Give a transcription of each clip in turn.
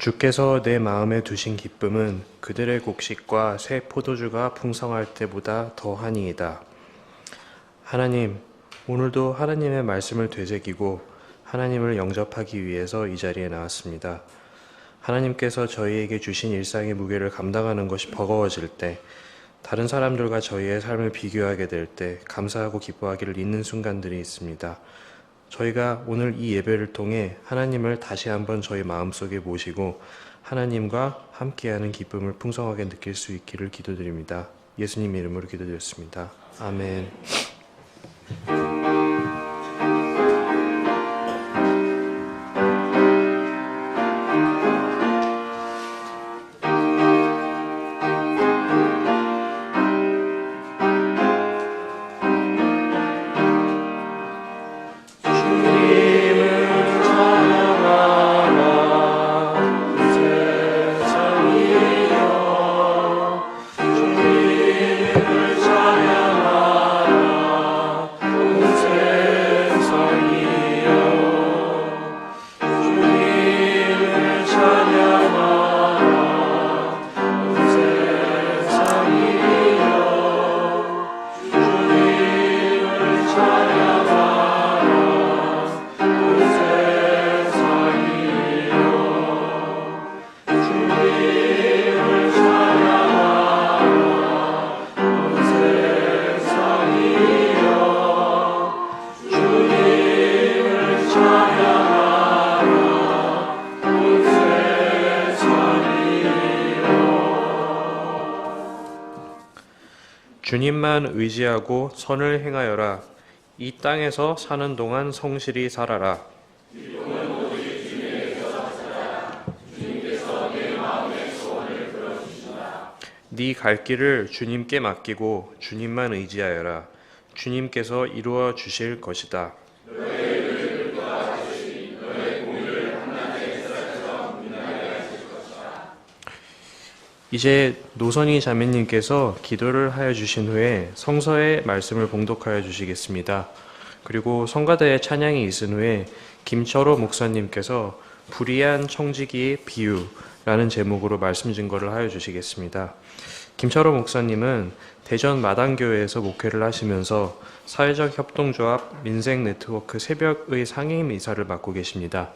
주께서 내 마음에 두신 기쁨은 그들의 곡식과 새 포도주가 풍성할 때보다 더하니이다. 하나님, 오늘도 하나님의 말씀을 되새기고 하나님을 영접하기 위해서 이 자리에 나왔습니다. 하나님께서 저희에게 주신 일상의 무게를 감당하는 것이 버거워질 때, 다른 사람들과 저희의 삶을 비교하게 될 때 감사하고 기뻐하기를 잊는 순간들이 있습니다. 저희가 오늘 이 예배를 통해 하나님을 다시 한번 저희 마음속에 모시고 하나님과 함께하는 기쁨을 풍성하게 느낄 수 있기를 기도드립니다. 예수님 이름으로 기도드렸습니다. 아멘. 주님만 의지하고 선을 행하여라. 이 땅에서 사는 동안 성실히 살아라. 네 갈 길을 주님께 맡기고 주님만 의지하여라. 주님께서 이루어 주실 것이다. 이제 노선희 자매님께서 기도를 하여 주신 후에 성서의 말씀을 봉독하여 주시겠습니다. 그리고 성가대의 찬양이 있은 후에 김철호 목사님께서 불의한 청지기의 비유라는 제목으로 말씀 증거를 하여 주시겠습니다. 김철호 목사님은 대전 마당교회에서 목회를 하시면서 사회적 협동조합 민생네트워크 새벽의 상임이사를 맡고 계십니다.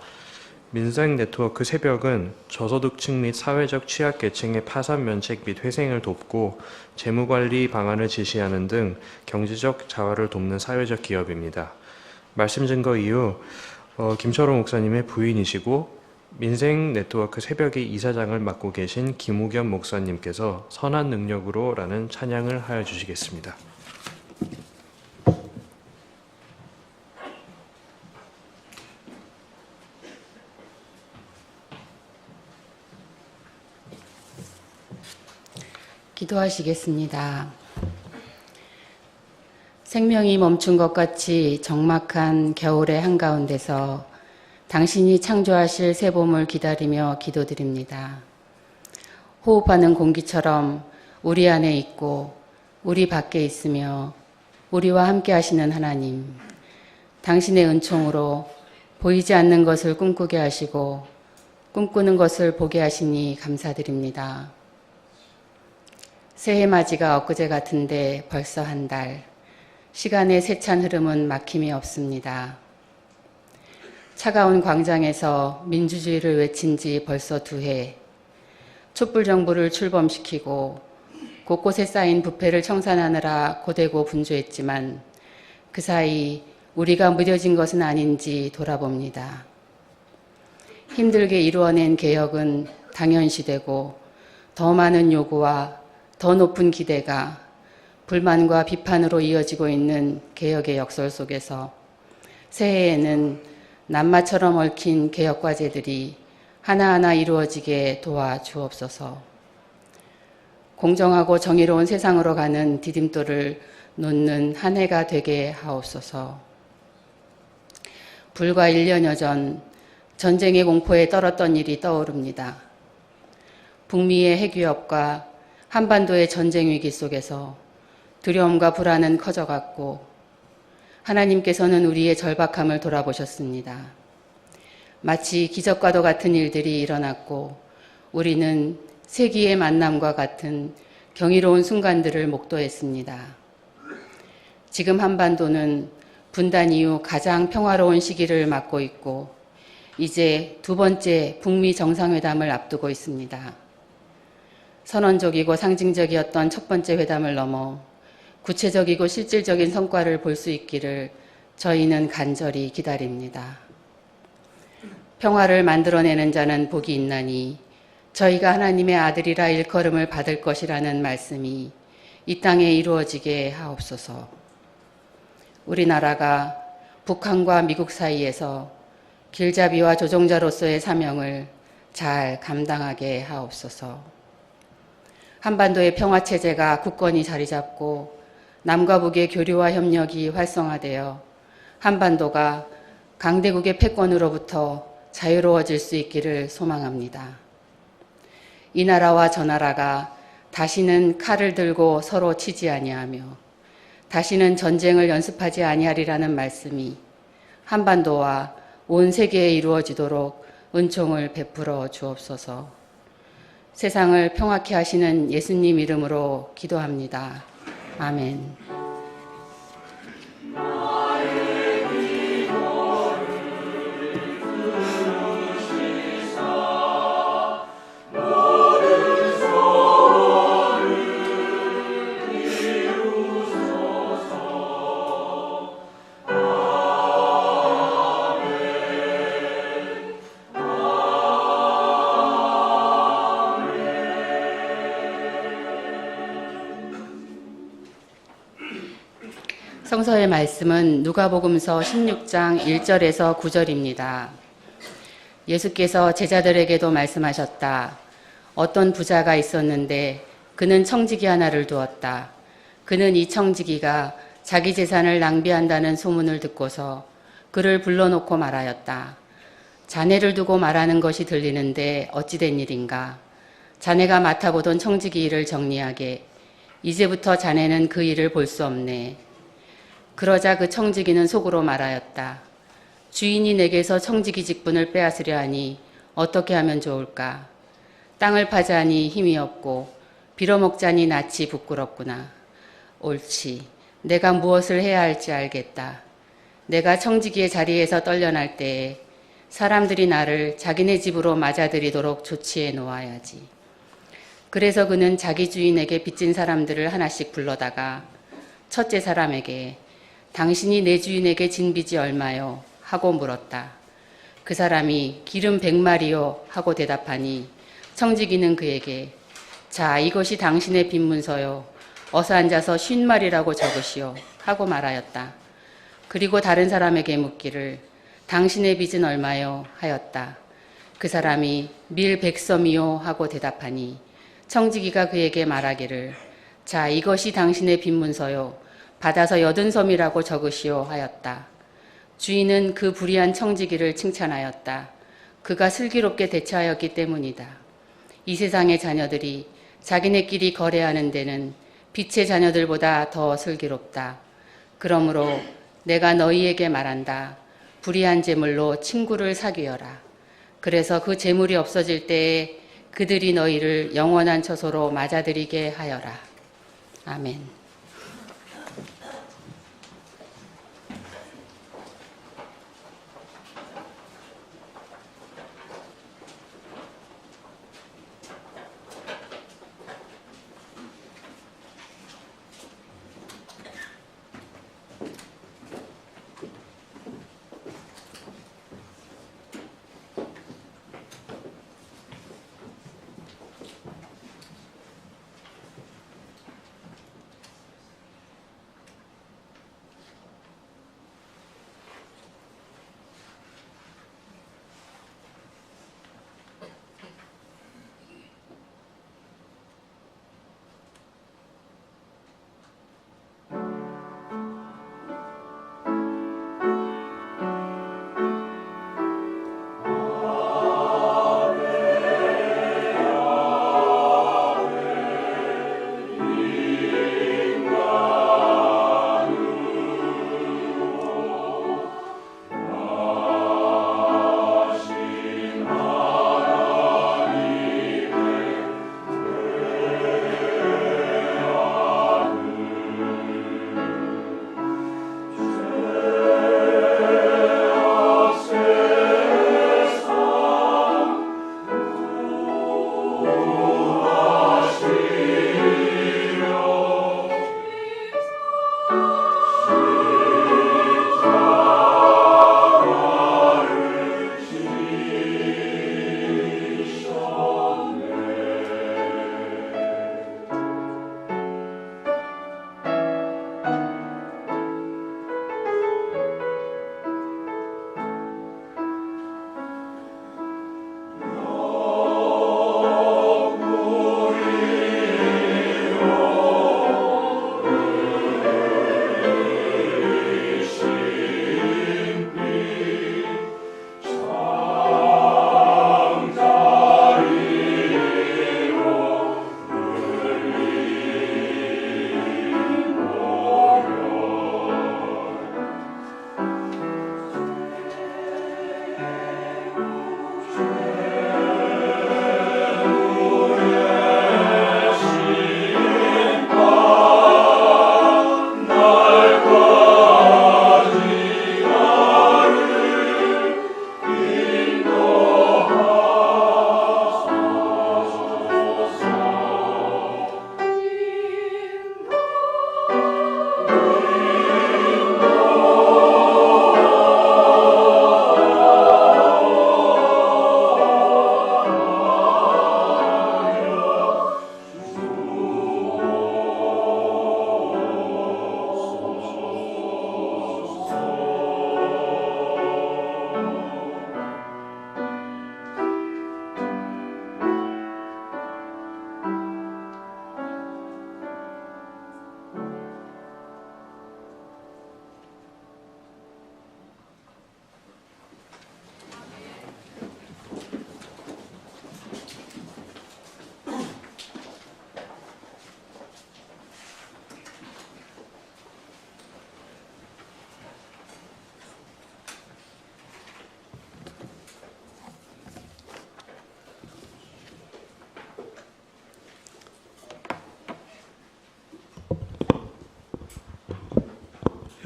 민생네트워크 새벽은 저소득층 및 사회적 취약계층의 파산 면책 및 회생을 돕고 재무관리 방안을 제시하는 등 경제적 자활을 돕는 사회적 기업입니다. 말씀 증거 이후 김철호 목사님의 부인이시고 민생네트워크 새벽의 이사장을 맡고 계신 김우겸 목사님께서 선한 능력으로 라는 찬양을 하여 주시겠습니다. 기도하시겠습니다. 생명이 멈춘 것 같이 적막한 겨울의 한가운데서 당신이 창조하실 새 봄을 기다리며 기도드립니다. 호흡하는 공기처럼 우리 안에 있고 우리 밖에 있으며 우리와 함께 하시는 하나님, 당신의 은총으로 보이지 않는 것을 꿈꾸게 하시고 꿈꾸는 것을 보게 하시니 감사드립니다. 새해 맞이가 엊그제 같은데 벌써 한 달, 시간의 세찬 흐름은 막힘이 없습니다. 차가운 광장에서 민주주의를 외친 지 벌써 2해, 촛불정부를 출범시키고 곳곳에 쌓인 부패를 청산하느라 고되고 분주했지만 그 사이 우리가 무뎌진 것은 아닌지 돌아봅니다. 힘들게 이루어낸 개혁은 당연시되고 더 많은 요구와 더 높은 기대가 불만과 비판으로 이어지고 있는 개혁의 역설 속에서 새해에는 낱마처럼 얽힌 개혁과제들이 하나하나 이루어지게 도와주옵소서. 공정하고 정의로운 세상으로 가는 디딤돌을 놓는 한 해가 되게 하옵소서. 불과 1년여 전 전쟁의 공포에 떨었던 일이 떠오릅니다. 북미의 핵위협과 한반도의 전쟁 위기 속에서 두려움과 불안은 커져갔고 하나님께서는 우리의 절박함을 돌아보셨습니다. 마치 기적과도 같은 일들이 일어났고 우리는 세기의 만남과 같은 경이로운 순간들을 목도했습니다. 지금 한반도는 분단 이후 가장 평화로운 시기를 맞고 있고 이제 두 번째 북미 정상회담을 앞두고 있습니다. 선언적이고 상징적이었던 첫 번째 회담을 넘어 구체적이고 실질적인 성과를 볼 수 있기를 저희는 간절히 기다립니다. 평화를 만들어내는 자는 복이 있나니 저희가 하나님의 아들이라 일컬음을 받을 것이라는 말씀이 이 땅에 이루어지게 하옵소서. 우리나라가 북한과 미국 사이에서 길잡이와 조종자로서의 사명을 잘 감당하게 하옵소서. 한반도의 평화체제가 굳건히 자리 잡고 남과 북의 교류와 협력이 활성화되어 한반도가 강대국의 패권으로부터 자유로워질 수 있기를 소망합니다. 이 나라와 저 나라가 다시는 칼을 들고 서로 치지 아니하며 다시는 전쟁을 연습하지 아니하리라는 말씀이 한반도와 온 세계에 이루어지도록 은총을 베풀어 주옵소서. 세상을 평화케 하시는 예수님 이름으로 기도합니다. 아멘. 성서의 말씀은 누가복음서 16장 1절에서 9절입니다. 예수께서 제자들에게도 말씀하셨다. 어떤 부자가 있었는데 그는 청지기 하나를 두었다. 그는 이 청지기가 자기 재산을 낭비한다는 소문을 듣고서 그를 불러놓고 말하였다. 자네를 두고 말하는 것이 들리는데 어찌 된 일인가? 자네가 맡아보던 청지기 일을 정리하게. 이제부터 자네는 그 일을 볼 수 없네. 그러자 그 청지기는 속으로 말하였다. 주인이 내게서 청지기 직분을 빼앗으려 하니 어떻게 하면 좋을까? 땅을 파자니 힘이 없고 빌어먹자니 낯이 부끄럽구나. 옳지. 내가 무엇을 해야 할지 알겠다. 내가 청지기의 자리에서 떨려날 때에 사람들이 나를 자기네 집으로 맞아들이도록 조치해 놓아야지. 그래서 그는 자기 주인에게 빚진 사람들을 하나씩 불러다가 첫째 사람에게 당신이 내 주인에게 진 빚이 얼마요? 하고 물었다. 그 사람이 기름 100마리요? 하고 대답하니 청지기는 그에게 자, 이것이 당신의 빚 문서요. 어서 앉아서 50마리라고 적으시오. 하고 말하였다. 그리고 다른 사람에게 묻기를 당신의 빚은 얼마요? 하였다. 그 사람이 밀 100섬이요? 하고 대답하니 청지기가 그에게 말하기를 자, 이것이 당신의 빚 문서요. 받아서 80섬이라고 적으시오 하였다. 주인은 그 불의한 청지기를 칭찬하였다. 그가 슬기롭게 대처하였기 때문이다. 이 세상의 자녀들이 자기네끼리 거래하는 데는 빛의 자녀들보다 더 슬기롭다. 그러므로 내가 너희에게 말한다. 불의한 재물로 친구를 사귀어라. 그래서 그 재물이 없어질 때에 그들이 너희를 영원한 처소로 맞아들이게 하여라. 아멘.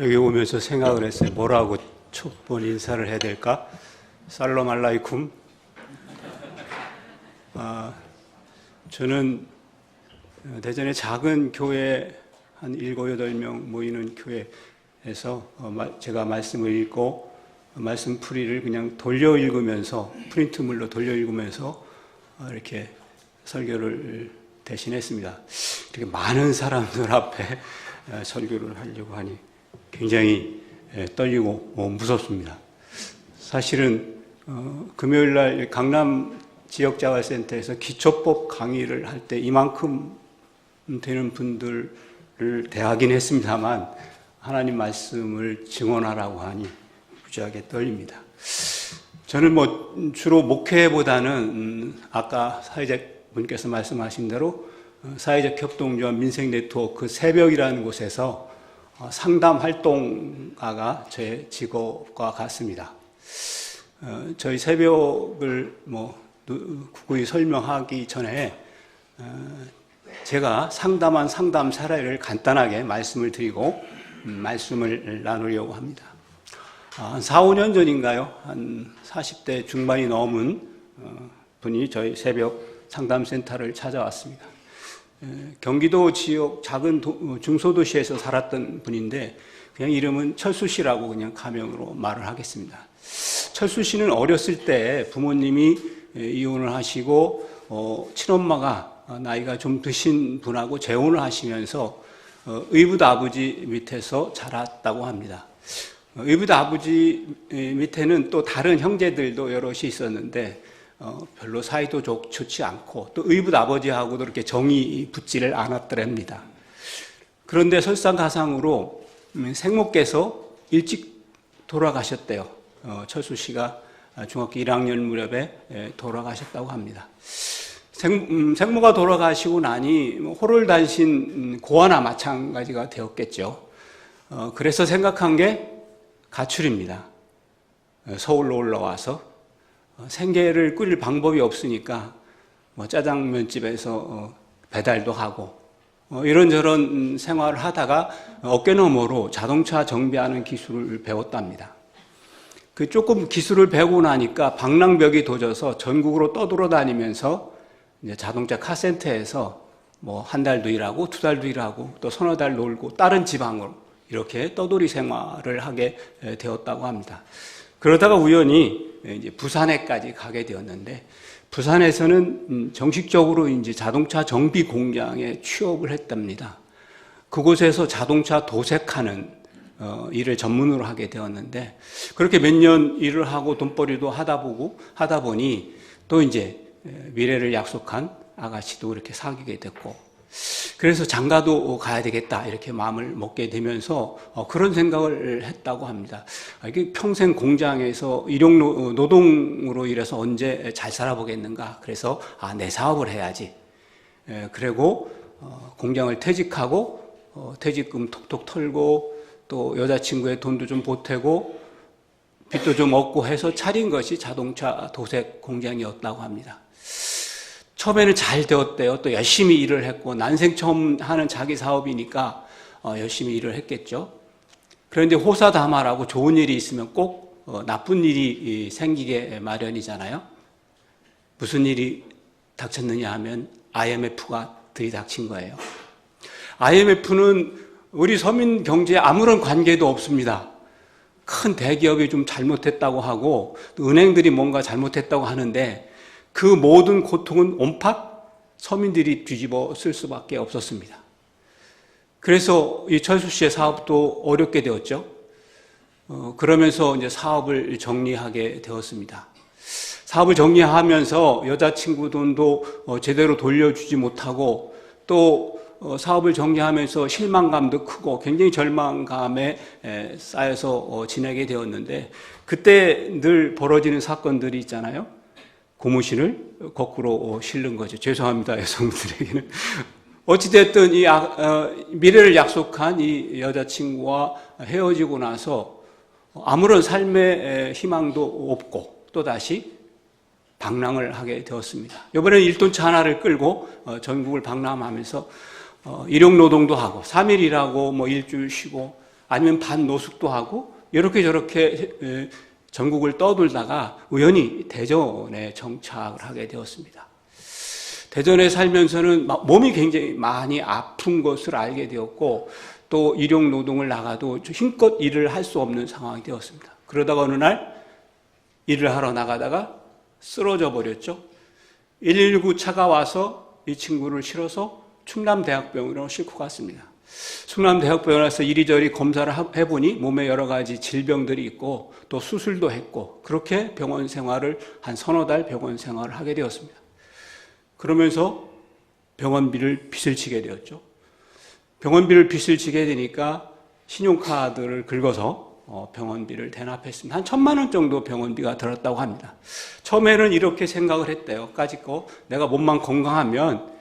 여기 오면서 생각을 했어요. 뭐라고 첫 번 인사를 해야 될까? 살롬 알라이쿰. 저는 대전의 작은 교회 한 7, 8명 모이는 교회에서 제가 말씀을 읽고 말씀 풀이를 그냥 돌려 읽으면서 프린트물로 돌려 읽으면서 이렇게 설교를 대신했습니다. 이렇게 많은 사람들 앞에 설교를 하려고 하니 굉장히 떨리고 무섭습니다. 사실은 금요일 날 강남 지역자활센터에서 기초법 강의를 할 때 이만큼 되는 분들을 대하긴 했습니다만 하나님 말씀을 증언하라고 하니 무지하게 떨립니다. 저는 주로 목회보다는 아까 사회적 분께서 말씀하신 대로 사회적 협동조합 민생 네트워크 새벽이라는 곳에서 상담 활동가가 제 직업과 같습니다. 저희 새벽을 구구이 설명하기 전에 제가 상담한 상담 사례를 간단하게 말씀을 드리고 말씀을 나누려고 합니다. 한 4, 5년 전인가요? 한 40대 중반이 넘은 분이 저희 새벽 상담센터를 찾아왔습니다. 경기도 지역 작은 중소도시에서 살았던 분인데 그냥 이름은 철수 씨라고 그냥 가명으로 말을 하겠습니다. 철수 씨는 어렸을 때 부모님이 이혼을 하시고 친엄마가 나이가 좀 드신 분하고 재혼을 하시면서 의붓 아버지 밑에서 자랐다고 합니다. 의붓 아버지 밑에는 또 다른 형제들도 여럿이 있었는데 별로 사이도 좋지 않고 또 의붓 아버지하고도 이렇게 정이 붙지를 않았더랍니다. 그런데 설상가상으로 생모께서 일찍 돌아가셨대요. 철수 씨가 중학교 1학년 무렵에 돌아가셨다고 합니다. 생모가 돌아가시고 나니 호롤단신 고아나 마찬가지가 되었겠죠. 그래서 생각한 게 가출입니다. 서울로 올라와서 생계를 꾸릴 방법이 없으니까 짜장면집에서 배달도 하고 이런저런 생활을 하다가 어깨너머로 자동차 정비하는 기술을 배웠답니다. 그 조금 기술을 배우고 나니까 방랑벽이 도져서 전국으로 떠돌아다니면서 이제 자동차 카센터에서 한 달도 일하고 2달도 일하고 또 서너 달 놀고 다른 지방으로 이렇게 떠돌이 생활을 하게 되었다고 합니다. 그러다가 우연히 이제 부산에까지 가게 되었는데 부산에서는 정식적으로 이제 자동차 정비 공장에 취업을 했답니다. 그곳에서 자동차 도색하는 일을 전문으로 하게 되었는데 그렇게 몇 년 일을 하고 돈벌이도 하다 보니 또 이제 미래를 약속한 아가씨도 이렇게 사귀게 됐고 그래서 장가도 가야 되겠다 이렇게 마음을 먹게 되면서 그런 생각을 했다고 합니다. 이게 평생 공장에서 일용 노동으로 일해서 언제 잘 살아보겠는가. 그래서 내 사업을 해야지. 그리고 공장을 퇴직하고 퇴직금 톡톡 털고 또 여자친구의 돈도 좀 보태고 빚도 좀 얻고 해서 차린 것이 자동차 도색 공장이었다고 합니다. 처음에는 잘 되었대요. 또 열심히 일을 했고 난생 처음 하는 자기 사업이니까 열심히 일을 했겠죠. 그런데 호사다마라고 좋은 일이 있으면 꼭 나쁜 일이 생기게 마련이잖아요. 무슨 일이 닥쳤느냐 하면 IMF가 들이닥친 거예요. IMF는 우리 서민 경제에 아무런 관계도 없습니다. 큰 대기업이 좀 잘못했다고 하고 또 은행들이 뭔가 잘못했다고 하는데 그 모든 고통은 온팟 서민들이 뒤집어 쓸 수밖에 없었습니다. 그래서 이 철수 씨의 사업도 어렵게 되었죠. 그러면서 이제 사업을 정리하게 되었습니다. 사업을 정리하면서 여자친구 돈도 제대로 돌려주지 못하고 또 사업을 정리하면서 실망감도 크고 굉장히 절망감에 쌓여서 지내게 되었는데 그때 늘 벌어지는 사건들이 있잖아요. 고무신을 거꾸로 실는 거죠. 죄송합니다, 여성들에게는. 어찌됐든 이 미래를 약속한 이 여자친구와 헤어지고 나서 아무런 삶의 희망도 없고 또다시 방랑을 하게 되었습니다. 이번에는 1톤차 하나를 끌고 전국을 방랑하면서 일용 노동도 하고 3일 일하고 일주일 쉬고 아니면 반노숙도 하고 이렇게 저렇게 전국을 떠돌다가 우연히 대전에 정착을 하게 되었습니다. 대전에 살면서는 몸이 굉장히 많이 아픈 것을 알게 되었고 또 일용 노동을 나가도 힘껏 일을 할 수 없는 상황이 되었습니다. 그러다가 어느 날 일을 하러 나가다가 쓰러져 버렸죠. 119 차가 와서 이 친구를 실어서 충남대학병원으로 싣고 갔습니다. 충남대학병원에서 이리저리 검사를 해보니 몸에 여러 가지 질병들이 있고 또 수술도 했고 그렇게 병원 생활을 한 서너 달 병원 생활을 하게 되었습니다. 그러면서 병원비를 빚을 지게 되었죠. 병원비를 빚을 지게 되니까 신용카드를 긁어서 병원비를 대납했습니다. 한 1,000만 원 정도 병원비가 들었다고 합니다. 처음에는 이렇게 생각을 했대요. 까짓거 내가 몸만 건강하면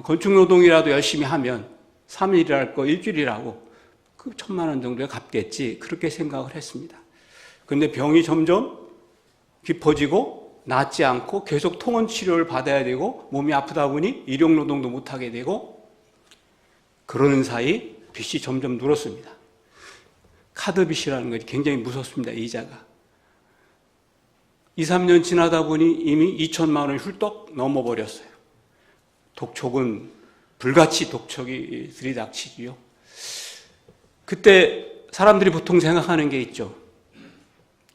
건축노동이라도 열심히 하면 3일 일할 거 일주일 일하고 그 1,000만 원 정도에 갚겠지 그렇게 생각을 했습니다. 그런데 병이 점점 깊어지고 낫지 않고 계속 통원 치료를 받아야 되고 몸이 아프다 보니 일용노동도 못하게 되고 그러는 사이 빚이 점점 늘었습니다. 카드 빚이라는 것이 굉장히 무섭습니다. 이자가. 2, 3년 지나다 보니 이미 2,000만 원이 훌떡 넘어버렸어요. 독촉은 불같이 독촉이 들이닥치지요. 그때 사람들이 보통 생각하는 게 있죠.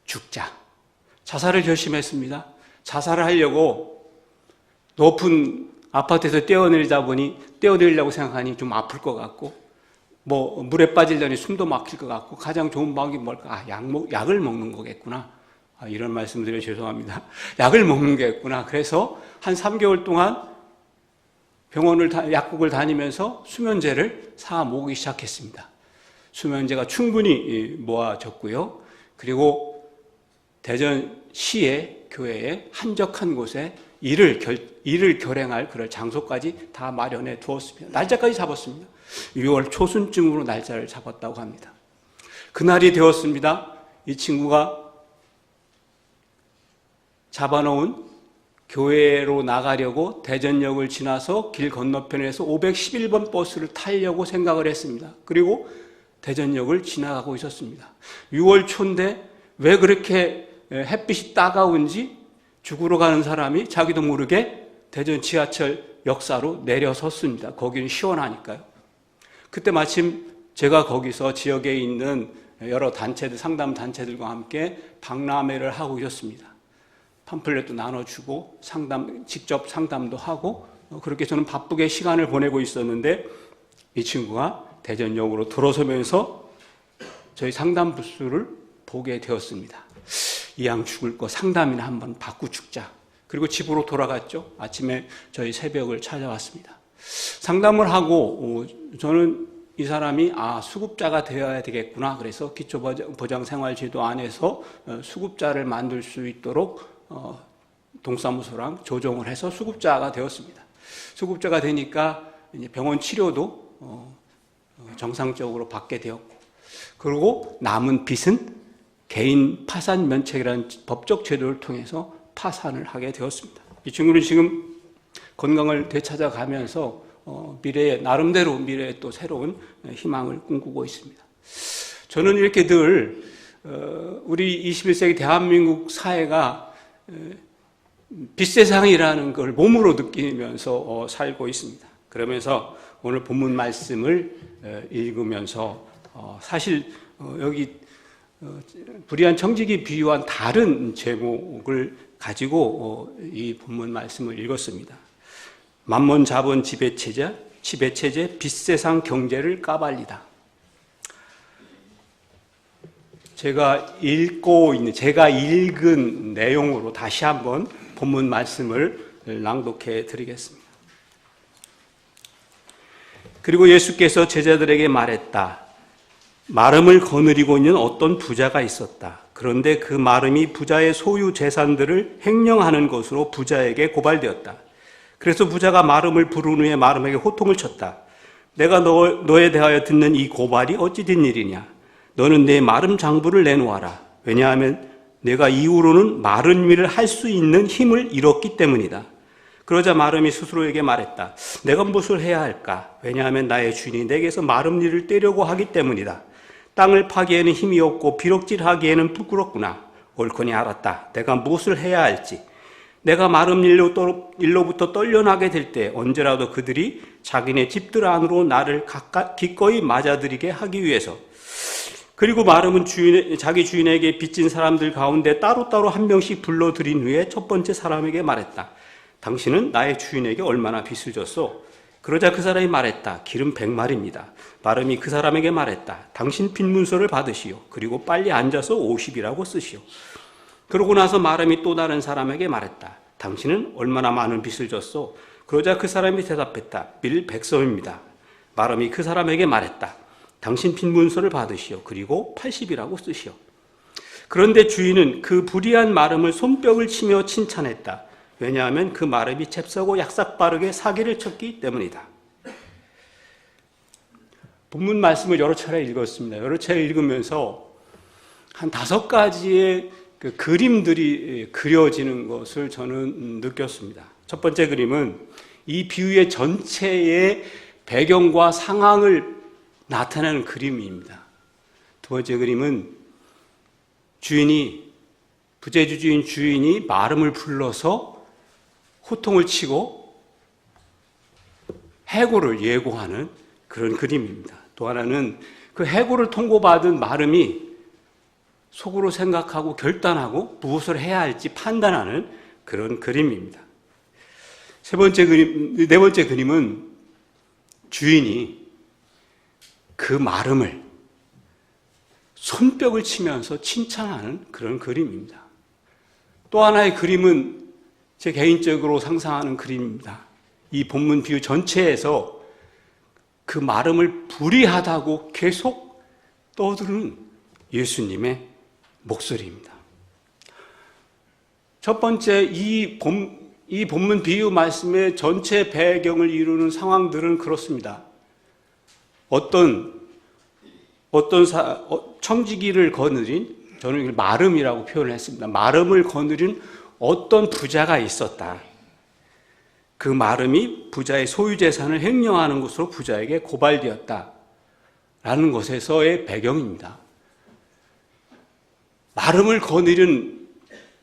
죽자. 자살을 결심했습니다. 자살을 하려고 높은 아파트에서 뛰어내리다 보니 뛰어내리려고 생각하니 좀 아플 것 같고 뭐 물에 빠지려니 숨도 막힐 것 같고 가장 좋은 방법이 뭘까? 약을 먹는 거겠구나. 이런 말씀 드려 죄송합니다. 약을 먹는 거겠구나. 그래서 한 3개월 동안 약국을 다니면서 수면제를 사 모으기 시작했습니다. 수면제가 충분히 모아졌고요. 그리고 대전시의 교회에 한적한 곳에 일을 결행할 그럴 장소까지 다 마련해 두었습니다. 날짜까지 잡았습니다. 6월 초순쯤으로 날짜를 잡았다고 합니다. 그날이 되었습니다. 이 친구가 잡아놓은 교회로 나가려고 대전역을 지나서 길 건너편에서 511번 버스를 타려고 생각을 했습니다. 그리고 대전역을 지나가고 있었습니다. 6월 초인데 왜 그렇게 햇빛이 따가운지 죽으러 가는 사람이 자기도 모르게 대전 지하철 역사로 내려섰습니다. 거기는 시원하니까요. 그때 마침 제가 거기서 지역에 있는 여러 단체들, 상담 단체들과 함께 박람회를 하고 있었습니다. 팜플렛도 나눠주고 직접 상담도 하고 그렇게 저는 바쁘게 시간을 보내고 있었는데 이 친구가 대전역으로 들어서면서 저희 상담 부스를 보게 되었습니다. 이왕 죽을 거 상담이나 한번 받고 죽자. 그리고 집으로 돌아갔죠. 아침에 저희 새벽을 찾아왔습니다. 상담을 하고 저는 이 사람이 수급자가 되어야 되겠구나. 그래서 기초보장생활제도 안에서 수급자를 만들 수 있도록 동사무소랑 조정을 해서 수급자가 되었습니다. 수급자가 되니까 이제 병원 치료도 정상적으로 받게 되었고 그리고 남은 빚은 개인 파산 면책이라는 법적 제도를 통해서 파산을 하게 되었습니다. 이 친구는 지금 건강을 되찾아가면서 나름대로 미래에 또 새로운 희망을 꿈꾸고 있습니다. 저는 이렇게 늘 우리 21세기 대한민국 사회가 빚세상이라는 걸 몸으로 느끼면서 살고 있습니다. 그러면서 오늘 본문 말씀을 읽으면서 사실 여기 불의한 청지기 비유한 다른 제목을 가지고 이 본문 말씀을 읽었습니다. 만몬 자본 지배체제, 빚세상 경제를 까발리다. 제가 읽은 내용으로 다시 한번 본문 말씀을 낭독해 드리겠습니다. 그리고 예수께서 제자들에게 말했다. 마름을 거느리고 있는 어떤 부자가 있었다. 그런데 그 마름이 부자의 소유 재산들을 횡령하는 것으로 부자에게 고발되었다. 그래서 부자가 마름을 부른 후에 마름에게 호통을 쳤다. 내가 너에 대하여 듣는 이 고발이 어찌 된 일이냐? 너는 내 마름 장부를 내놓아라. 왜냐하면 내가 이후로는 마른 일을 할 수 있는 힘을 잃었기 때문이다. 그러자 마름이 스스로에게 말했다. 내가 무엇을 해야 할까? 왜냐하면 나의 주인이 내게서 마름 일을 떼려고 하기 때문이다. 땅을 파기에는 힘이 없고 비럭질하기에는 부끄럽구나. 옳거니 알았다. 내가 무엇을 해야 할지. 내가 마른 일로부터 떨려나게 될 때 언제라도 그들이 자기네 집들 안으로 나를 기꺼이 맞아들이게 하기 위해서. 그리고 마름은 자기 주인에게 빚진 사람들 가운데 따로따로 한 명씩 불러들인 후에 첫 번째 사람에게 말했다. 당신은 나의 주인에게 얼마나 빚을 졌소? 그러자 그 사람이 말했다. 기름 100마리입니다. 마름이 그 사람에게 말했다. 당신 빚문서를 받으시오. 그리고 빨리 앉아서 50이라고 쓰시오. 그러고 나서 마름이 또 다른 사람에게 말했다. 당신은 얼마나 많은 빚을 졌소? 그러자 그 사람이 대답했다. 빌 100섬입니다. 마름이 그 사람에게 말했다. 당신 빚문서를 받으시오. 그리고 80이라고 쓰시오. 그런데 주인은 그 불의한 마름을 손뼉을 치며 칭찬했다. 왜냐하면 그 마름이 잽싸고 약삭빠르게 사기를 쳤기 때문이다. 본문 말씀을 여러 차례 읽었습니다. 여러 차례 읽으면서 한 5가지의 그 그림들이 그려지는 것을 저는 느꼈습니다. 첫 번째 그림은 이 비유의 전체의 배경과 상황을 나타내는 그림입니다. 두 번째 그림은 부재주 주인이 마름을 불러서 호통을 치고 해고를 예고하는 그런 그림입니다. 또 하나는 그 해고를 통보받은 마름이 속으로 생각하고 결단하고 무엇을 해야 할지 판단하는 그런 그림입니다. 네 번째 그림은 주인이 그 마름을 손뼉을 치면서 칭찬하는 그런 그림입니다. 또 하나의 그림은 제 개인적으로 상상하는 그림입니다. 이 본문 비유 전체에서 그 마름을 불의하다고 계속 떠드는 예수님의 목소리입니다. 첫 번째 이 본문 비유 말씀의 전체 배경을 이루는 상황들은 그렇습니다. 청지기를 거느린, 저는 이걸 마름이라고 표현을 했습니다. 마름을 거느린 어떤 부자가 있었다. 그 마름이 부자의 소유 재산을 횡령하는 것으로 부자에게 고발되었다. 라는 것에서의 배경입니다. 마름을 거느린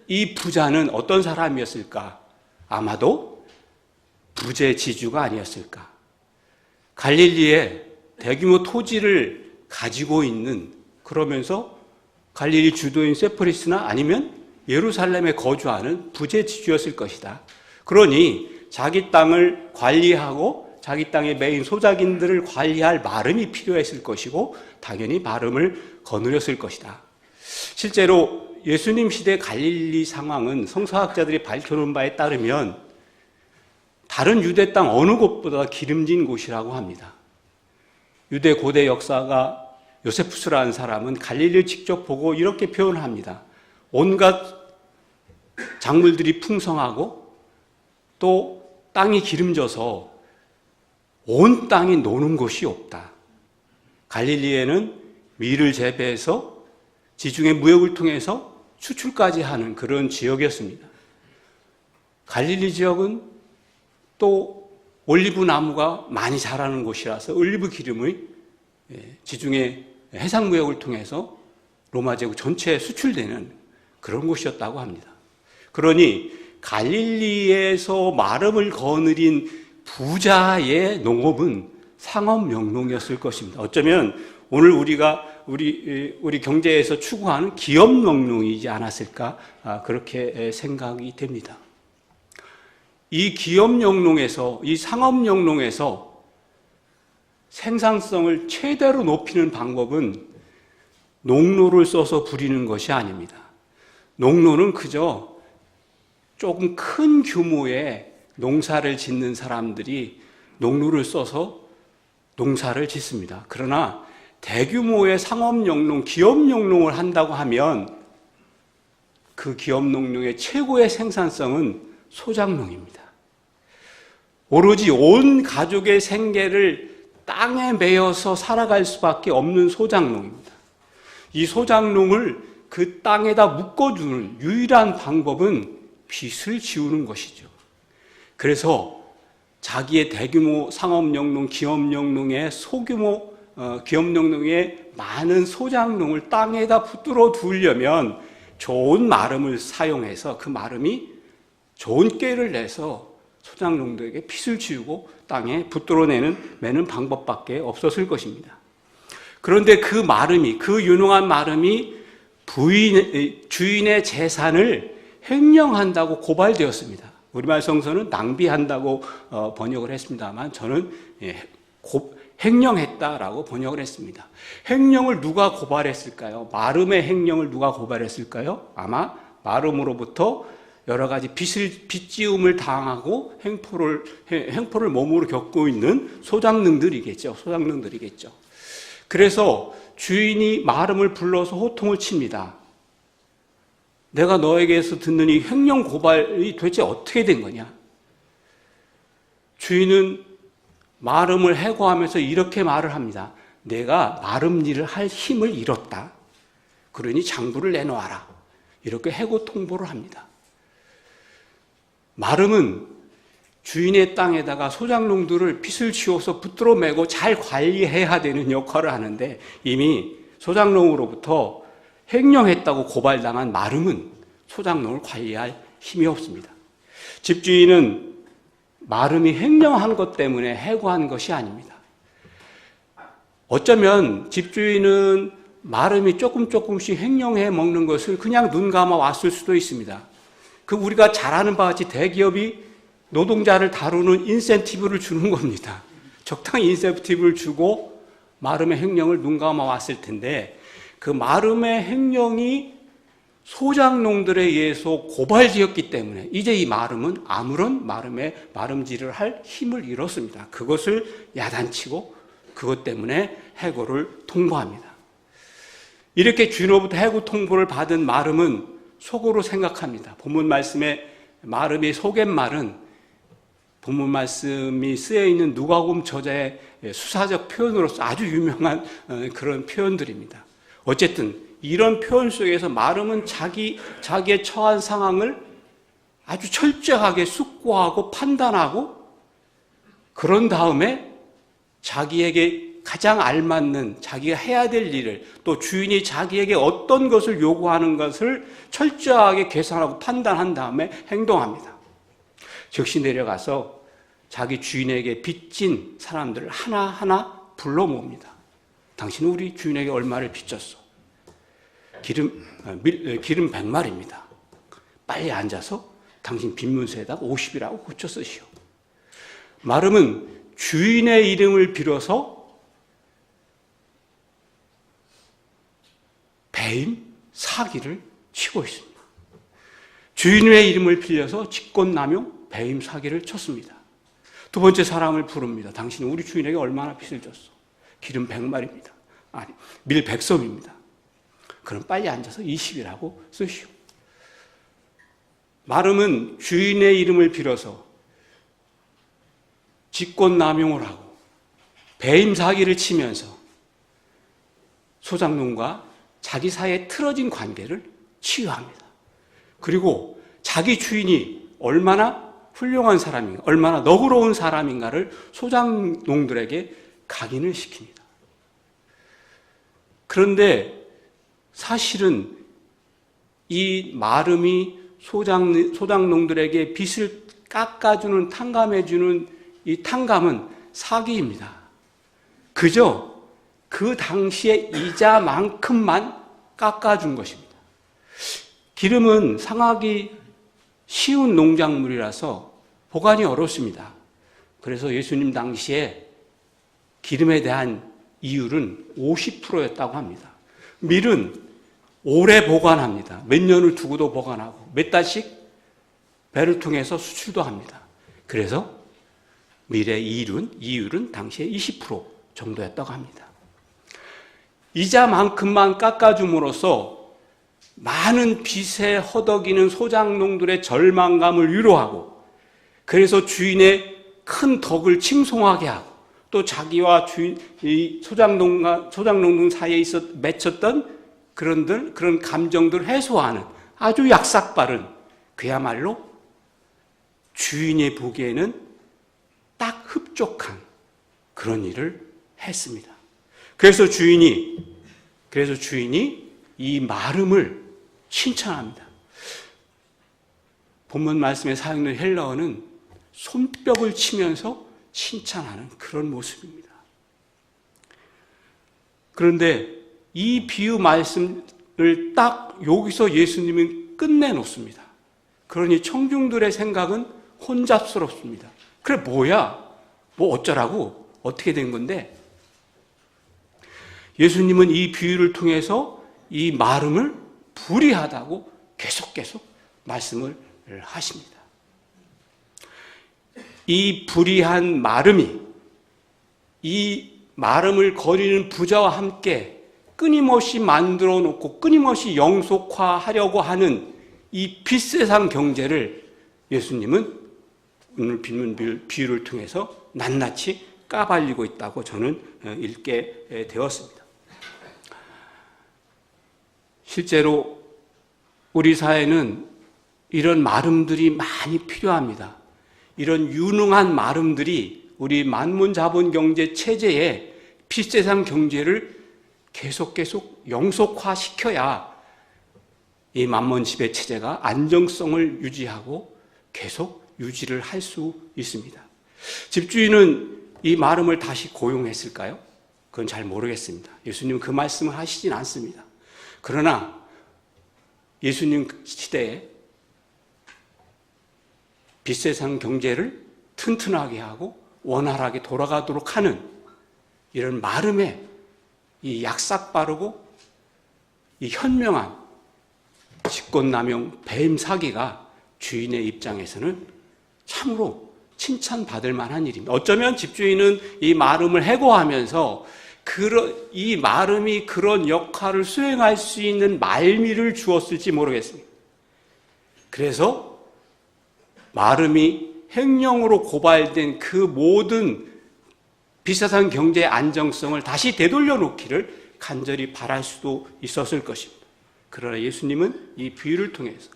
이 부자는 어떤 사람이었을까? 아마도 부재지주가 아니었을까? 갈릴리에 대규모 토지를 가지고 있는, 그러면서 갈릴리 주도인 세포리스나 아니면 예루살렘에 거주하는 부재지주였을 것이다. 그러니 자기 땅을 관리하고 자기 땅의 메인 소작인들을 관리할 마름이 필요했을 것이고 당연히 마름을 거느렸을 것이다. 실제로 예수님 시대 갈릴리 상황은 성서학자들이 밝혀놓은 바에 따르면 다른 유대 땅 어느 곳보다 기름진 곳이라고 합니다. 유대 고대 역사가 요세푸스라는 사람은 갈릴리를 직접 보고 이렇게 표현합니다. 온갖 작물들이 풍성하고 또 땅이 기름져서 온 땅이 노는 곳이 없다. 갈릴리에는 밀을 재배해서 지중해 무역을 통해서 수출까지 하는 그런 지역이었습니다. 갈릴리 지역은 또 올리브 나무가 많이 자라는 곳이라서 올리브 기름의 지중해 해상 무역을 통해서 로마 제국 전체에 수출되는 그런 곳이었다고 합니다. 그러니 갈릴리에서 마름을 거느린 부자의 농업은 상업영농이었을 것입니다. 어쩌면 오늘 우리 경제에서 추구하는 기업농농이지 않았을까, 그렇게 생각이 됩니다. 이 기업영농에서, 이 상업영농에서 생산성을 최대로 높이는 방법은 농로를 써서 부리는 것이 아닙니다. 농로는 그저 조금 큰 규모의 농사를 짓는 사람들이 농로를 써서 농사를 짓습니다. 그러나 대규모의 상업영농, 기업영농을 한다고 하면 그 기업농농의 최고의 생산성은 소작농입니다. 오로지 온 가족의 생계를 땅에 매여서 살아갈 수밖에 없는 소작농입니다. 이 소작농을 그 땅에다 묶어주는 유일한 방법은 빚을 지우는 것이죠. 그래서 자기의 대규모 상업영농, 기업영농의 소규모 기업농농의 많은 소작농을 땅에다 붙들어 두려면 좋은 마름을 사용해서 그 마름이 좋은 꾀를 내서 소작농들에게 핏을 지우고 땅에 붙들어 매는 방법밖에 없었을 것입니다. 그런데 그 마름이, 그 유능한 마름이 주인의 재산을 횡령한다고 고발되었습니다. 우리말 성서는 낭비한다고 번역을 했습니다만 저는 횡령했다라고 번역을 했습니다. 횡령을 누가 고발했을까요? 마름의 횡령을 누가 고발했을까요? 아마 마름으로부터 여러 가지 빚지움을 당하고 횡포를 몸으로 겪고 있는 소작농들이겠죠. 그래서 주인이 마름을 불러서 호통을 칩니다. 내가 너에게서 듣는 이 횡령 고발이 도대체 어떻게 된 거냐? 주인은 마름을 해고하면서 이렇게 말을 합니다. 내가 마름 일을 할 힘을 잃었다. 그러니 장부를 내놓아라. 이렇게 해고 통보를 합니다. 마름은 주인의 땅에다가 소작농들을 핏을 지워서 붙들어 매고 잘 관리해야 되는 역할을 하는데 이미 소작농으로부터 횡령했다고 고발당한 마름은 소작농을 관리할 힘이 없습니다. 집주인은 마름이 횡령한 것 때문에 해고한 것이 아닙니다. 어쩌면 집주인은 마름이 조금씩 횡령해 먹는 것을 그냥 눈 감아 왔을 수도 있습니다. 우리가 잘 아는 바와 같이 대기업이 노동자를 다루는 인센티브를 주는 겁니다. 적당히 인센티브를 주고 마름의 횡령을 눈 감아 왔을 텐데 그 마름의 횡령이 소작농들에 의해서 고발되었기 때문에 이제 이 마름은 아무런 마름질을 할 힘을 잃었습니다. 그것을 야단치고 그것 때문에 해고를 통보합니다. 이렇게 주인으로부터 해고 통보를 받은 마름은 속으로 생각합니다. 본문 말씀에 마름이 속갯말은 본문 말씀이 쓰여 있는 누가복음 저자의 수사적 표현으로서 아주 유명한 그런 표현들입니다. 어쨌든 이런 표현 속에서 마름은 자기의 처한 상황을 아주 철저하게 숙고하고 판단하고 그런 다음에 자기에게 가장 알맞는 자기가 해야 될 일을 또 주인이 자기에게 어떤 것을 요구하는 것을 철저하게 계산하고 판단한 다음에 행동합니다. 즉시 내려가서 자기 주인에게 빚진 사람들을 하나하나 불러 모읍니다. 당신은 우리 주인에게 얼마를 빚졌어? 기름 100마리입니다. 빨리 앉아서 당신 빚문서에다가 50이라고 고쳐 쓰시오. 마름은 주인의 이름을 빌어서 배임, 사기를 치고 있습니다. 주인의 이름을 빌려서 직권남용, 배임, 사기를 쳤습니다. 두 번째 사람을 부릅니다. 당신은 우리 주인에게 얼마나 빚을 졌어? 기름 100마리입니다. 아니, 밀 100섬입니다. 그럼 빨리 앉아서 20이라고 쓰시오. 마름은 주인의 이름을 빌어서 직권남용을 하고 배임 사기를 치면서 소작농과 자기 사이에 틀어진 관계를 치유합니다. 그리고 자기 주인이 얼마나 훌륭한 사람인가, 얼마나 너그러운 사람인가를 소작농들에게 각인을 시킵니다. 그런데 사실은 이 마름이 소작농들에게 빚을 깎아주는, 탕감해주는 이 탕감은 사기입니다. 그저 그 당시의 이자만큼만 깎아준 것입니다. 기름은 상하기 쉬운 농작물이라서 보관이 어렵습니다. 그래서 예수님 당시에 기름에 대한 이율은 50%였다고 합니다. 밀은 오래 보관합니다. 몇 년을 두고도 보관하고 몇 달씩 배를 통해서 수출도 합니다. 그래서 밀의 이율은 당시에 20% 정도였다고 합니다. 이자만큼만 깎아줌으로써 많은 빚에 허덕이는 소작농들의 절망감을 위로하고 그래서 주인의 큰 덕을 칭송하게 하고 또 자기와 소작농 사이에 맺혔던 그런 감정들을 해소하는 아주 약삭빠른 그야말로 주인이 보기에는 딱 흡족한 그런 일을 했습니다. 그래서 주인이 이 마름을 칭찬합니다. 본문 말씀에 사용된 헬라어는 손뼉을 치면서 칭찬하는 그런 모습입니다. 그런데 이 비유 말씀을 딱 여기서 예수님은 끝내놓습니다. 그러니 청중들의 생각은 혼잡스럽습니다. 그래 뭐야? 뭐 어쩌라고? 어떻게 된 건데? 예수님은 이 비유를 통해서 이 마름을 불의하다고 계속 말씀을 하십니다. 이 불의한 마름이 이 마름을 거리는 부자와 함께 끊임없이 만들어 놓고 끊임없이 영속화하려고 하는 이 빚세상 경제를 예수님은 오늘 비유를 통해서 낱낱이 까발리고 있다고 저는 읽게 되었습니다. 실제로 우리 사회는 이런 마름들이 많이 필요합니다. 이런 유능한 마름들이 우리 만문자본경제 체제에 빚세상 경제를 계속 영속화시켜야 이 만문지배 체제가 안정성을 유지하고 계속 유지를 할 수 있습니다. 집주인은 이 마름을 다시 고용했을까요? 그건 잘 모르겠습니다. 예수님은 그 말씀을 하시진 않습니다. 그러나 예수님 시대에 빚세상 경제를 튼튼하게 하고 원활하게 돌아가도록 하는 이런 마름에 이 약삭빠르고 이 현명한 직권남용 배임 사기가 주인의 입장에서는 참으로 칭찬받을 만한 일입니다. 어쩌면 집주인은 이 마름을 해고하면서 이 마름이 그런 역할을 수행할 수 있는 말미를 주었을지 모르겠습니다. 그래서 마름이 횡령으로 고발된 그 모든 빚세상 경제의 안정성을 다시 되돌려 놓기를 간절히 바랄 수도 있었을 것입니다. 그러나 예수님은 이 비유를 통해서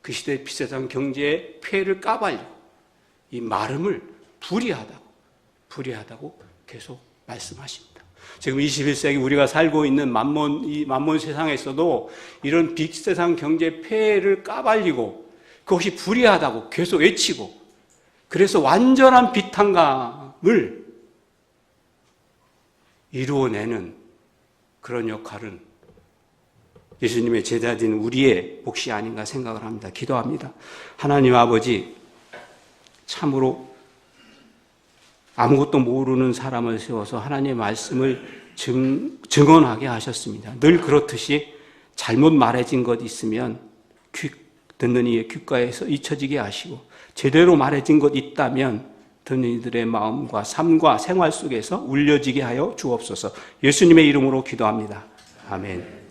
그 시대의 빚세상 경제의 폐해를 까발리고 이 마름을 불의하다고 계속 말씀하십니다. 지금 21세기 우리가 살고 있는 만몬 세상에서도 이런 빚세상 경제 폐해를 까발리고 그것이 불의하다고 계속 외치고 그래서 완전한 비탄감을 이루어내는 그런 역할은 예수님의 제자진 우리의 몫이 아닌가 생각을 합니다. 기도합니다. 하나님 아버지, 참으로 아무것도 모르는 사람을 세워서 하나님의 말씀을 증언하게 하셨습니다. 늘 그렇듯이 잘못 말해진 것 있으면 듣는 이의 귓가에서 잊혀지게 하시고 제대로 말해진 것 있다면 듣는 이들의 마음과 삶과 생활 속에서 울려지게 하여 주옵소서. 예수님의 이름으로 기도합니다. 아멘.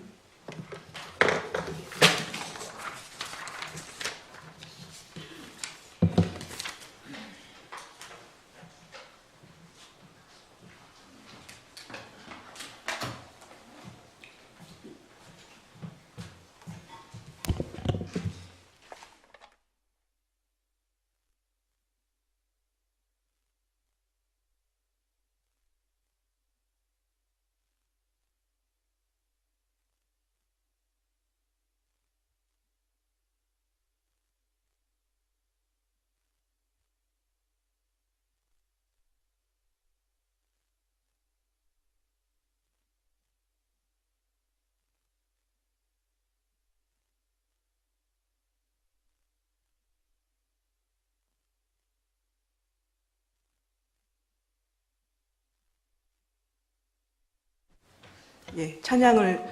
예, 찬양을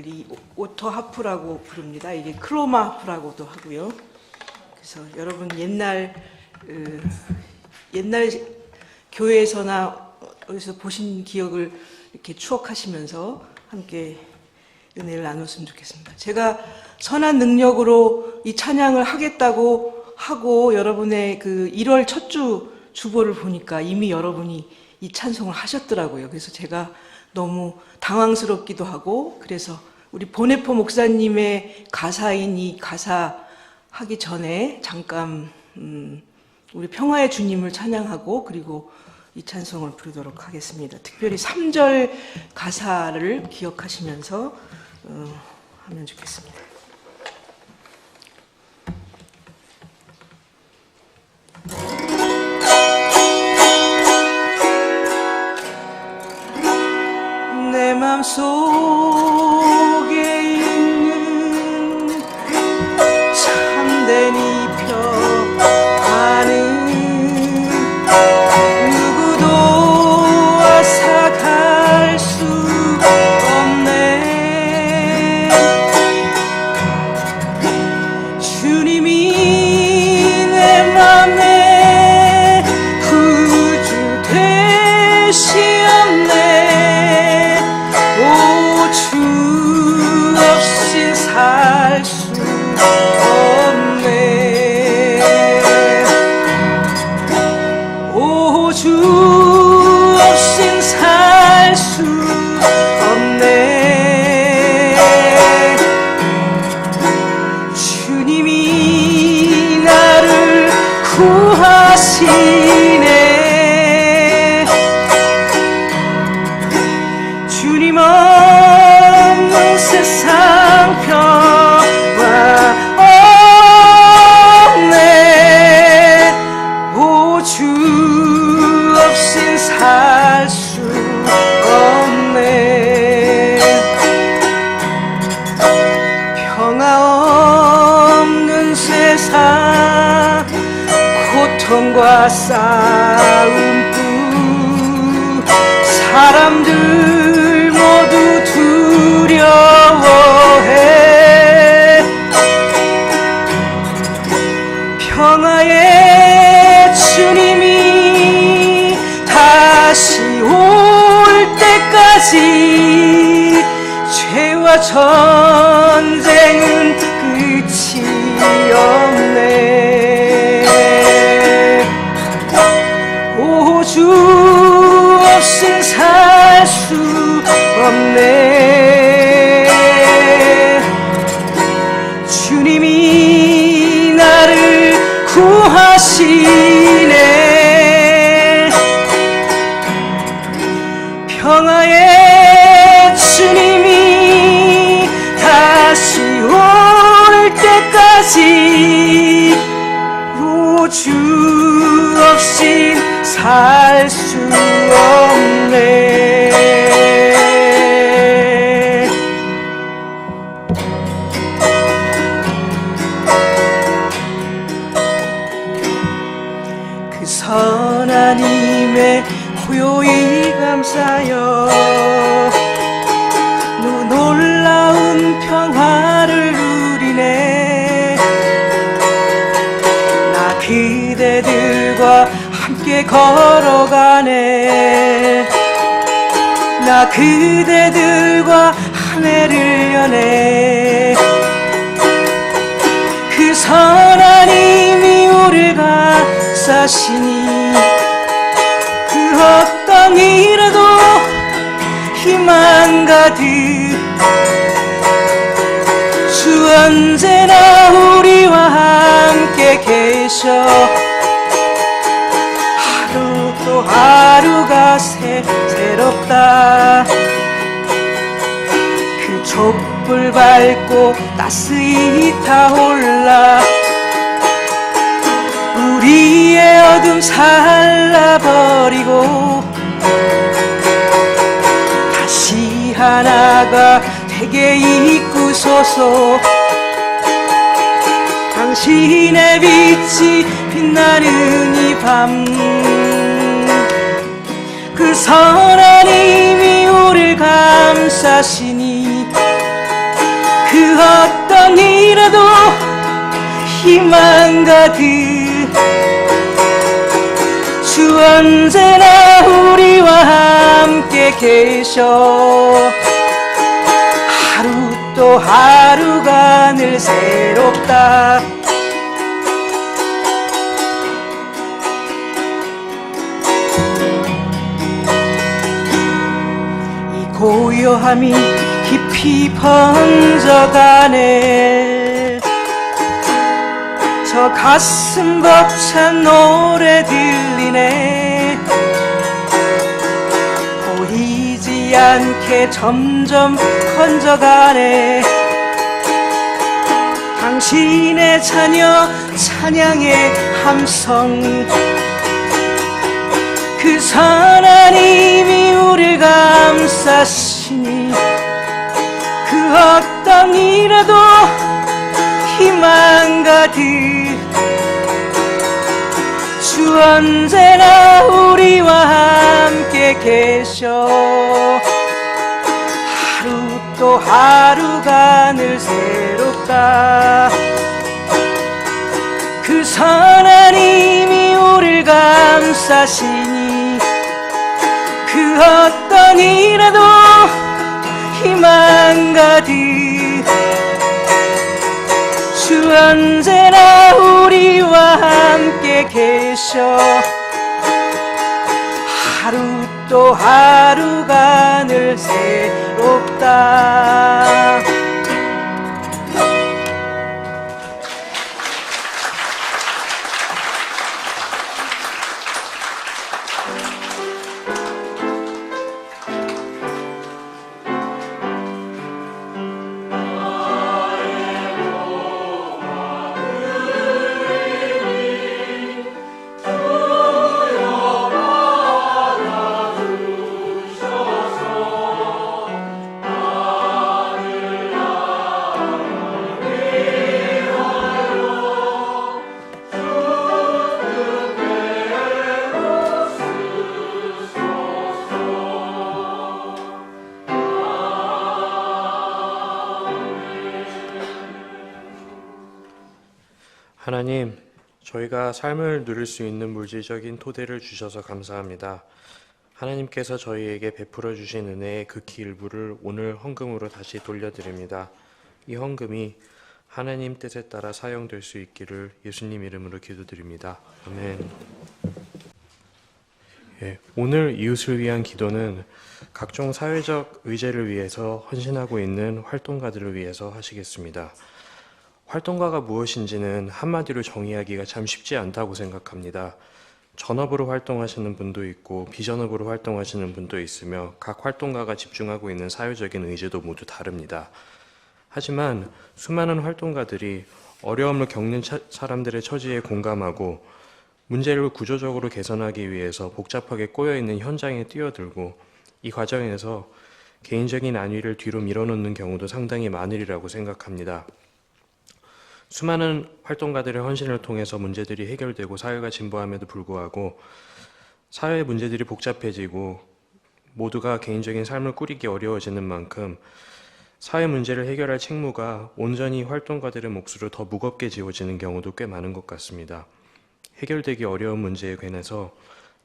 이 오토 하프라고 부릅니다. 이게 크로마 하프라고도 하고요. 그래서 여러분 옛날 교회에서나 어디서 보신 기억을 이렇게 추억하시면서 함께 은혜를 나눴으면 좋겠습니다. 제가 선한 능력으로 이 찬양을 하겠다고 하고 여러분의 그 1월 첫 주 주보를 보니까 이미 여러분이 이 찬송을 하셨더라고요. 그래서 제가 너무 당황스럽기도 하고 그래서 우리 보네포 목사님의 가사인 이 가사 하기 전에 잠깐 우리 평화의 주님을 찬양하고 그리고 이 찬송을 부르도록 하겠습니다. 특별히 3절 가사를 기억하시면서 하면 좋겠습니다. 내 맘속에 있는 참된 이표 아는 누구도 앗아갈 수 없네. 주님이 내 맘에 구주 되시었네. 주 없이 살 수 없네. 오, 주 없인 살 수 없네. 주님이 나를 구하시네. 주님 없는 세상 평화 없네. 오, 주 없인 살 수 없네. 평화 없는 세상 고통과 싸움뿐 사람들 모두 두려워해. 평화의 주님이 다시 올 때까지 죄와 전쟁은 끝이 없네. 오, 주 없인 살 수 없네. 주님이 나를 구하시네. 평화의 주님이 다시 올 때까지 오, 주 없이 살 수 없네. 그 선한 힘에 고요히 감사여 놀라운 평화를 누리네. 나 그대들과 함께 걸어가네. 나 그대들과 한 해를 여네. 그 선한 힘이 우리를 감싸시니 그 어떤 일에도 희망 가득 주 언제나 우리와 함께 계셔. 하루 또 하루가 새롭다. 그 촛불 밟고 따스히 타올라 우리의 어둠 살라버리고 다시 하나가 되게 이끄소서. 당신의 빛이 빛나는 이 밤 그 선한 힘이 우리를 감싸시니 그 어떤 일에도 희망 가득 주 언제나 우리와 함께 계셔. 하루 또 하루가 늘 새롭다. 이 고요함이 깊이 번져가네. 저 가슴 벅찬 노래 들리네. 보이지 않게 점점 커져가네. 당신의 자녀 찬양의 함성이 그 하나님이 우리를 감싸시니 그 어떤 일에도 희망 가득 주 언제나 우리와 함께 계셔. 하루 또 하루가 늘 새롭다. 그 하나님이 우리를 감싸시니 그 어떤 일에도 희망 가득 주 언제나 우리와 함께 계셔. 하루 또 하루가 늘 새롭다. 하나님, 저희가 삶을 누릴 수 있는 물질적인 토대를 주셔서 감사합니다. 하나님께서 저희에게 베풀어 주신 은혜의 극히 일부를 오늘 헌금으로 다시 돌려드립니다. 이 헌금이 하나님 뜻에 따라 사용될 수 있기를 예수님 이름으로 기도드립니다. 아멘. 오늘 이웃을 위한 기도는 각종 사회적 의제를 위해서 헌신하고 있는 활동가들을 위해서 하시겠습니다. 활동가가 무엇인지는 한마디로 정의하기가 참 쉽지 않다고 생각합니다. 전업으로 활동하시는 분도 있고 비전업으로 활동하시는 분도 있으며 각 활동가가 집중하고 있는 사회적인 의제도 모두 다릅니다. 하지만 수많은 활동가들이 어려움을 겪는 사람들의 처지에 공감하고 문제를 구조적으로 개선하기 위해서 복잡하게 꼬여있는 현장에 뛰어들고 이 과정에서 개인적인 안위를 뒤로 밀어놓는 경우도 상당히 많으리라고 생각합니다. 수많은 활동가들의 헌신을 통해서 문제들이 해결되고 사회가 진보함에도 불구하고 사회의 문제들이 복잡해지고 모두가 개인적인 삶을 꾸리기 어려워지는 만큼 사회 문제를 해결할 책무가 온전히 활동가들의 몫으로 더 무겁게 지워지는 경우도 꽤 많은 것 같습니다. 해결되기 어려운 문제에 관해서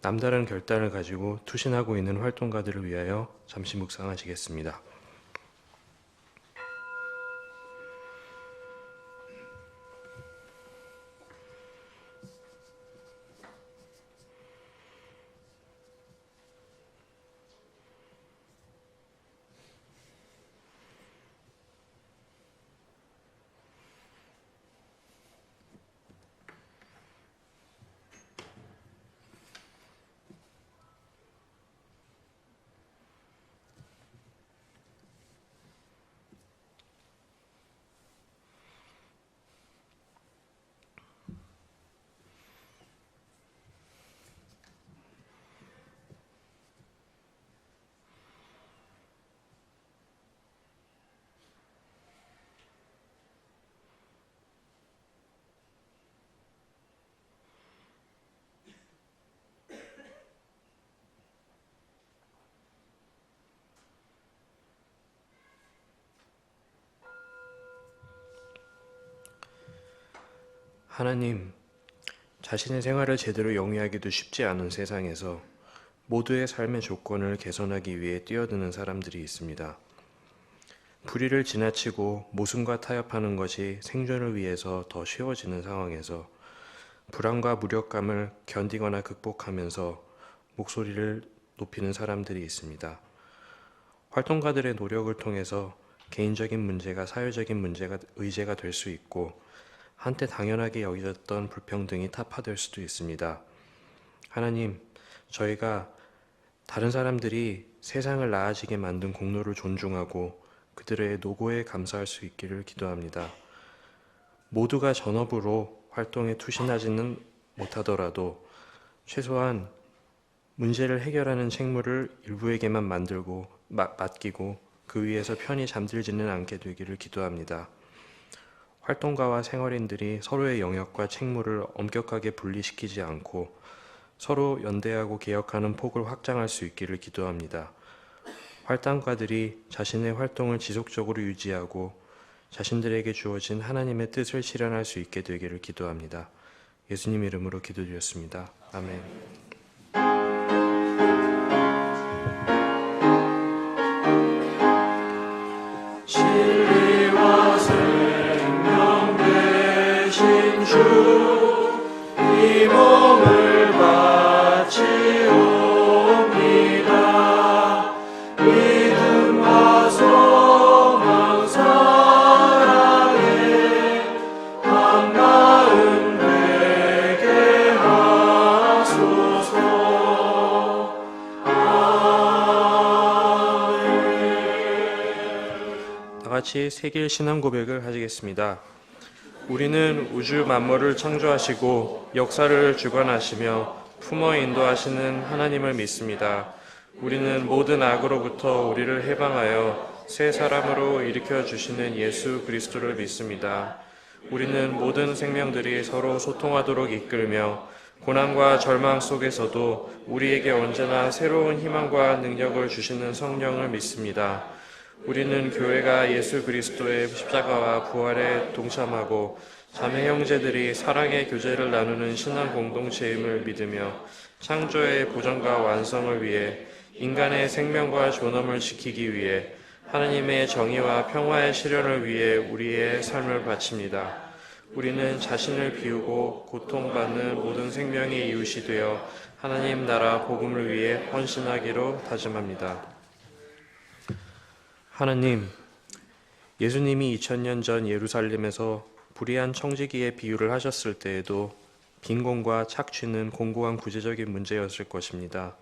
남다른 결단을 가지고 투신하고 있는 활동가들을 위하여 잠시 묵상하시겠습니다. 하나님, 자신의 생활을 제대로 영위하기도 쉽지 않은 세상에서 모두의 삶의 조건을 개선하기 위해 뛰어드는 사람들이 있습니다. 불의를 지나치고 모순과 타협하는 것이 생존을 위해서 더 쉬워지는 상황에서 불안과 무력감을 견디거나 극복하면서 목소리를 높이는 사람들이 있습니다. 활동가들의 노력을 통해서 개인적인 문제가 사회적인 의제가 될 수 있고 한때 당연하게 여겨졌던 불평등이 타파될 수도 있습니다. 하나님, 저희가 다른 사람들이 세상을 나아지게 만든 공로를 존중하고 그들의 노고에 감사할 수 있기를 기도합니다. 모두가 전업으로 활동에 투신하지는 못하더라도 최소한 문제를 해결하는 책무를 일부에게만 맡기고 그 위에서 편히 잠들지는 않게 되기를 기도합니다. 활동가와 생활인들이 서로의 영역과 책무를 엄격하게 분리시키지 않고 서로 연대하고 개혁하는 폭을 확장할 수 있기를 기도합니다. 활동가들이 자신의 활동을 지속적으로 유지하고 자신들에게 주어진 하나님의 뜻을 실현할 수 있게 되기를 기도합니다. 예수님 이름으로 기도드렸습니다. 아멘. 진리와 생명 되신 주 이 몸을 바치옵니다. 믿음과 소망 사랑에 한 마음 되게 하소서. 아멘. 다 같이 세길 신앙 고백을 하시겠습니다. 우리는 우주 만물을 창조하시고 역사를 주관하시며 품어 인도하시는 하나님을 믿습니다. 우리는 모든 악으로부터 우리를 해방하여 새 사람으로 일으켜 주시는 예수 그리스도를 믿습니다. 우리는 모든 생명들이 서로 소통하도록 이끌며 고난과 절망 속에서도 우리에게 언제나 새로운 희망과 능력을 주시는 성령을 믿습니다. 우리는 교회가 예수 그리스도의 십자가와 부활에 동참하고 자매 형제들이 사랑의 교제를 나누는 신앙 공동체임을 믿으며 창조의 보존과 완성을 위해 인간의 생명과 존엄을 지키기 위해 하나님의 정의와 평화의 실현을 위해 우리의 삶을 바칩니다. 우리는 자신을 비우고 고통받는 모든 생명의 이웃이 되어 하나님 나라 복음을 위해 헌신하기로 다짐합니다. 하나님, 예수님이 2000년 전 예루살렘에서 불의한 청지기의 비유를 하셨을 때에도 빈곤과 착취는 공고한 구제적인 문제였을 것입니다.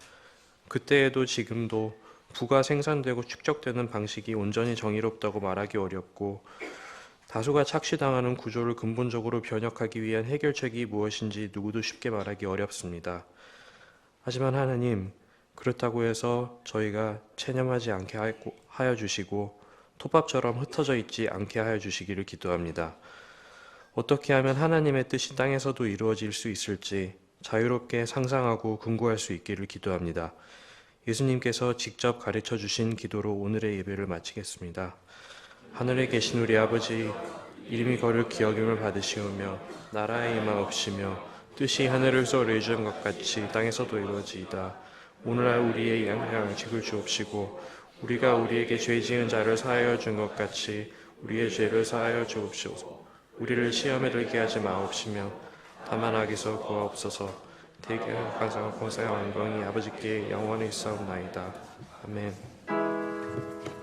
그때에도 지금도 부가 생산되고 축적되는 방식이 온전히 정의롭다고 말하기 어렵고 다수가 착취당하는 구조를 근본적으로 변혁하기 위한 해결책이 무엇인지 누구도 쉽게 말하기 어렵습니다. 하지만 하나님, 그렇다고 해서 저희가 체념하지 않게 하여 주시고 톱밥처럼 흩어져 있지 않게 하여 주시기를 기도합니다. 어떻게 하면 하나님의 뜻이 땅에서도 이루어질 수 있을지 자유롭게 상상하고 궁구할 수 있기를 기도합니다. 예수님께서 직접 가르쳐 주신 기도로 오늘의 예배를 마치겠습니다. 하늘에 계신 우리 아버지, 이름이 거룩히 기억임을 받으시오며 나라의 임하옵시며 뜻이 하늘에서 이루어진 것 같이 땅에서도 이루어지이다. 오늘날 우리의 양식을 주옵시고 우리가 우리에게 죄 지은 자를 사하여 준 것 같이 우리의 죄를 사하여 주옵시고 우리를 시험에 들게 하지 마옵시며 다만 악에서 구하옵소서. 대개 항상 권세와 영광이 아버지께 영원히 있사옵나이다. 아멘.